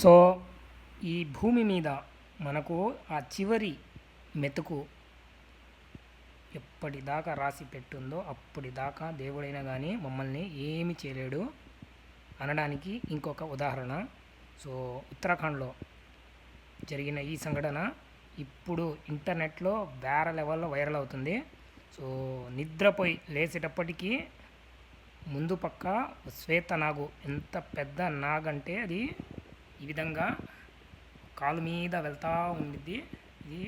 So ఈ భూమి మీద మనకు ఆ చివరి మెతుకు ఎప్పటిదాకా రాసి పెట్టుందో అప్పటిదాకా దేవుడైనా కానీ మమ్మల్ని ఏమి చేయలేడు అనడానికి ఇంకొక ఉదాహరణ. సో ఉత్తరాఖండ్లో జరిగిన ఈ సంఘటన ఇప్పుడు ఇంటర్నెట్లో వేరే లెవెల్లో వైరల్ అవుతుంది. సో నిద్రపోయి లేచేటప్పటికీ ముందు పక్క శ్వేత నాగు, ఎంత పెద్ద నాగంటే అది ఈ విధంగా కాలు మీద వెళ్తూ ఉండిద్ది. ఇది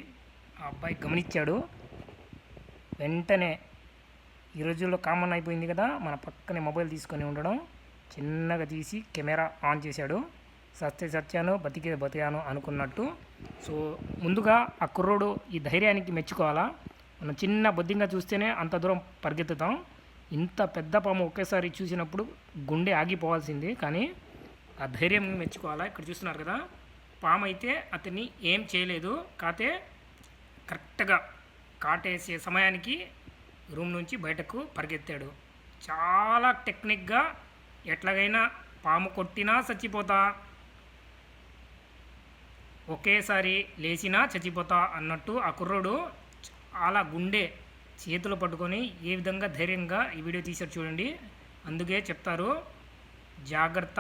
ఆ అబ్బాయి గమనించాడు. వెంటనే ఈ రోజుల్లో కామన్ అయిపోయింది కదా, మన పక్కనే మొబైల్ తీసుకొని ఉండడం, చిన్నగా తీసి కెమెరా ఆన్ చేశాడు. సత్య సత్యాను బతికే బతికాను అనుకున్నట్టు. సో ముందుగా ఆ కుర్రోడు ఈ ధైర్యానికి మెచ్చుకోవాలా. మనం చిన్న బొద్దింగా చూస్తేనే అంత దూరం పరిగెత్తుతాం. ఇంత పెద్ద పాము ఒకేసారి చూసినప్పుడు గుండె ఆగిపోవాల్సింది, కానీ ఆ ధైర్యం మెచ్చుకోవాలా. ఇక్కడ చూస్తున్నారు కదా, పాము అయితే అతన్ని ఏం చేయలేదు. కాతే కరెక్ట్గా కాటేసే సమయానికి రూమ్ నుంచి బయటకు పరిగెత్తాడు. చాలా టెక్నిక్గా ఎట్లాగైనా పాము కొట్టినా చచ్చిపోతా, ఒకేసారి లేచినా చచ్చిపోతా అన్నట్టు ఆ కుర్రోడు చాలా గుండె చేతులు పట్టుకొని ఏ విధంగా ధైర్యంగా ఈ వీడియో తీశారు చూడండి. అందుకే చెప్తారు, జాగ్రత్త,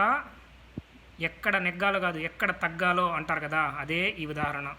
ఎక్కడ నెగ్గాలో కాదు ఎక్కడ తగ్గాలో అంటారు కదా, అదే ఈ ఉదాహరణ.